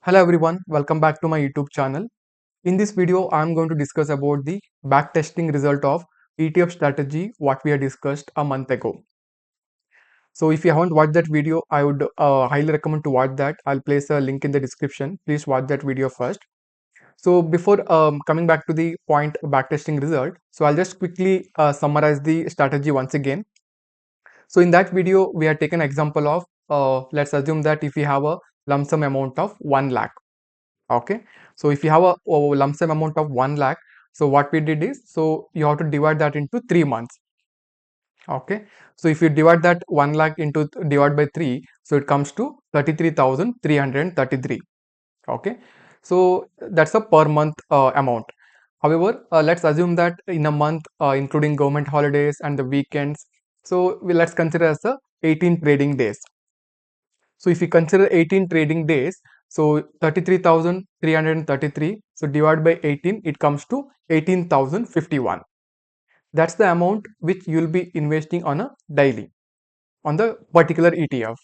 Hello everyone, welcome back to my YouTube channel. In this video, I am going to discuss about the backtesting result of ETF strategy what we had discussed a month ago. So if you haven't watched that video, I would highly recommend to watch that. I'll place a link in the description. Please watch that video first. So before coming back to the point backtesting result, so I'll just quickly summarize the strategy once again. So in that video, we had taken example of let's assume that if we have a lump sum amount of 1 lakh. Okay, so if you have a lump sum amount of 1 lakh, so what we did is, so you have to divide that into 3 months. Okay, so if you divide that 1 lakh into divide by 3, so it comes to 33,333. Okay, so that's a per month amount. However, let's assume that in a month, including government holidays and the weekends, so let's consider as a 18 trading days. So if you consider 18 trading days, so 33,333, so divide by 18, it comes to 18,051. That's the amount which you'll be investing on a daily on the particular ETF.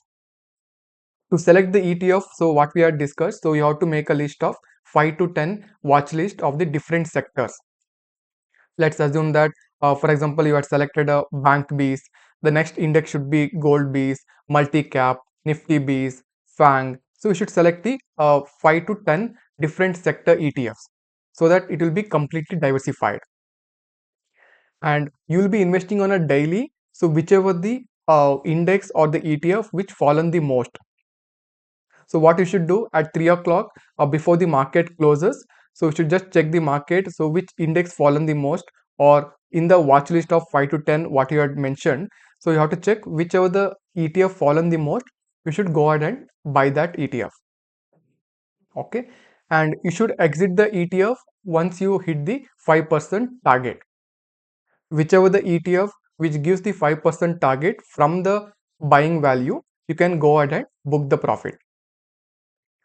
To select the ETF, so what we had discussed, so you have to make a list of 5 to 10 watch list of the different sectors. Let's assume that, for example, you had selected a bank Bs. The next index should be gold Bs, multi-cap, Nifty Bs, FANG. So we should select the 5 to 10 different sector ETFs so that it will be completely diversified. And you will be investing on a daily, so whichever the index or the ETF which fallen the most. So what you should do at 3 o'clock before the market closes, so you should just check the market, so which index fallen the most, or in the watch list of 5 to 10 what you had mentioned, so you have to check whichever the ETF fallen the most, you should go ahead and buy that ETF. Okay, and you should exit the ETF once you hit the 5% target. Whichever the ETF which gives the 5% target from the buying value, you can go ahead and book the profit.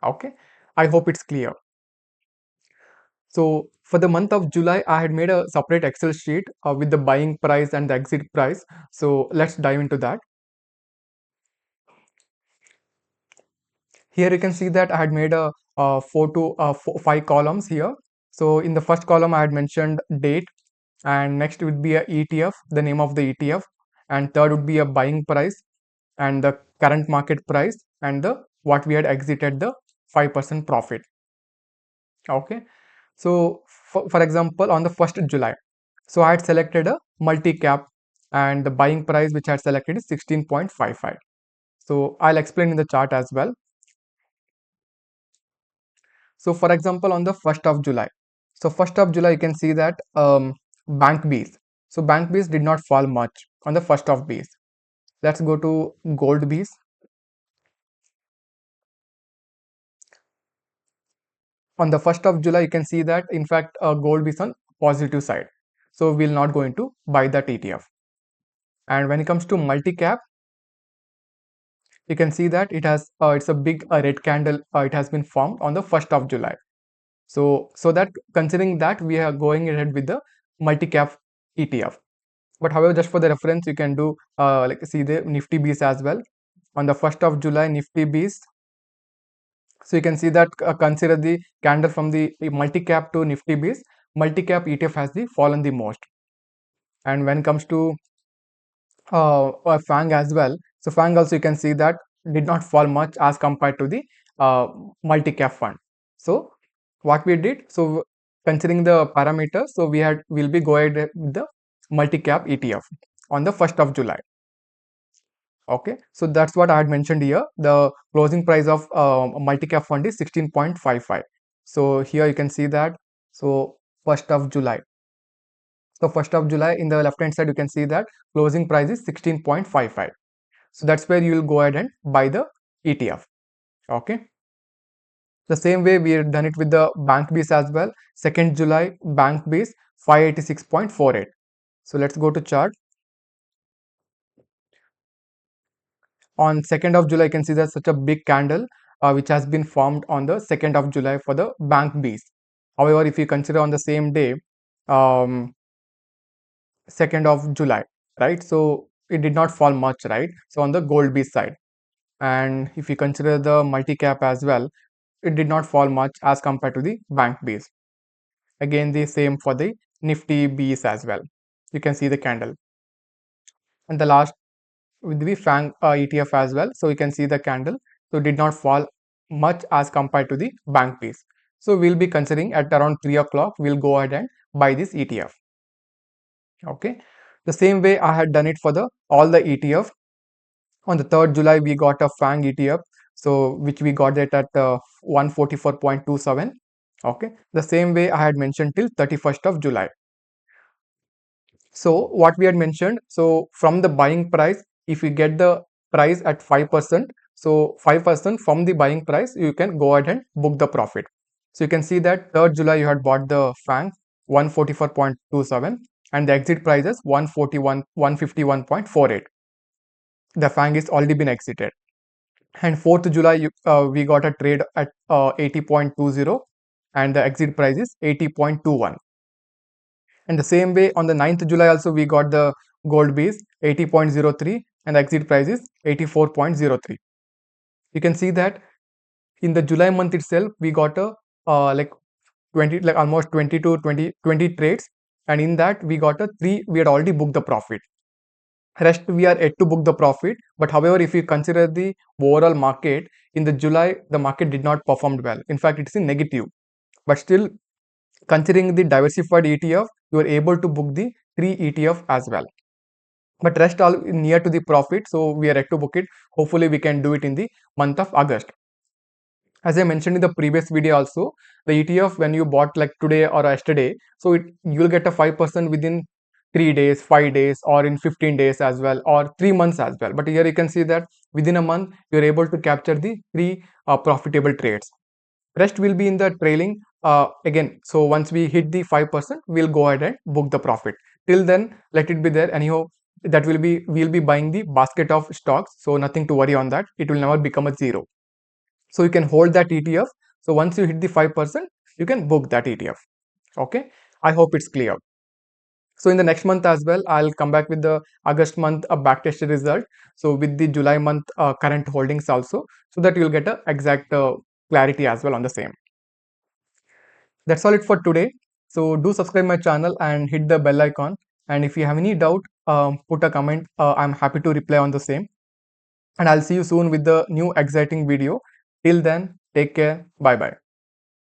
Okay, I hope it's clear. So for the month of July, I had made a separate Excel sheet with the buying price and the exit price. So let's dive into that. Here you can see that I had made a five columns here. So in the first column, I had mentioned date, and next would be a ETF, the name of the ETF, and third would be a buying price and the current market price and the what we had exited the 5% profit. Okay, so for example, on the 1st July, so I had selected a multi-cap and the buying price which I had selected is 16.55. So I'll explain in the chart as well. So for example, on the 1st of July, so 1st of July, you can see that bank Bs. So bank Bs did not fall much on the 1st of Bs. Let's go to gold Bs. On the 1st of July, you can see that in fact gold is on positive side. So we're not going to buy that ETF. And when it comes to multi-cap, you can see that it has it's a big red candle. It has been formed on the 1st of July. So that considering that we are going ahead with the multi-cap ETF. But however, just for the reference, you can do like see the Nifty Bs as well. On the 1st of July, Nifty Bs. So you can see that consider the candle from the multi-cap to Nifty Bs. Multi-cap ETF has the fallen the most. And when it comes to FANG as well. So FANG also you can see that did not fall much as compared to the multi-cap fund. So what we did, so considering the parameters, so we'll be going with the multi-cap ETF on the 1st of July. Okay, so that's what I had mentioned here. The closing price of multi-cap fund is 16.55. So here you can see that. So 1st of July. So 1st of July in the left hand side, you can see that closing price is 16.55. So that's where you will go ahead and buy the ETF. Okay. The same way we have done it with the bank Bs as well. 2nd July bank Bs 586.48. So let's go to chart. On 2nd of July, you can see there's such a big candle which has been formed on the 2nd of July for the bank Bs. However, if you consider on the same day, 2nd of July, right? So it did not fall much, right? So on the gold B side. And if you consider the multi-cap as well, it did not fall much as compared to the bank base. Again, the same for the Nifty Bs as well. You can see the candle. And the last with the FANG ETF as well. So you can see the candle. So it did not fall much as compared to the bank base. So we'll be considering at around 3 o'clock, we'll go ahead and buy this ETF. Okay. The same way I had done it for the all the ETF. On the 3rd July, we got a FANG ETF. So which we got it at 144.27. Okay. The same way I had mentioned till 31st of July. So what we had mentioned, so from the buying price, if you get the price at 5%, so 5% from the buying price, you can go ahead and book the profit. So you can see that 3rd July you had bought the FANG 144.27 and the exit price is 151.48. The FANG is already been exited. And 4th July we got a trade at 80.20 and the exit price is 80.21. And the same way on the 9th July also we got the gold base 80.03 and the exit price is 84.03. You can see that in the July month itself we got a like 20 like almost 20 to 20 trades, and in that we got a 3 we had already booked the profit. Rest we are yet to book the profit, but however if you consider the overall market in the July, the market did not perform well. In fact, it's in negative, but still considering the diversified ETF, you are able to book the 3 ETF as well. But rest all near to the profit, so we are yet to book it. Hopefully, we can do it in the month of August. As I mentioned in the previous video also, the ETF when you bought like today or yesterday, so you'll get a 5% within 3 days, 5 days, or in 15 days as well, or 3 months as well. But here you can see that within a month, you're able to capture the 3 profitable trades. Rest will be in the trailing again. So once we hit the 5%, we'll go ahead and book the profit. Till then, let it be there. Anyhow, that will be we'll be buying the basket of stocks. So nothing to worry on that. It will never become a zero. So you can hold that ETF. So once you hit the 5%, you can book that ETF. Okay. I hope it's clear. So in the next month as well, I'll come back with the August month backtested result. So with the July month current holdings also, so that you'll get a exact clarity as well on the same. That's all it for today. So do subscribe my channel and hit the bell icon. And if you have any doubt, put a comment. I'm happy to reply on the same. And I'll see you soon with the new exciting video. Till then, take care. Bye bye.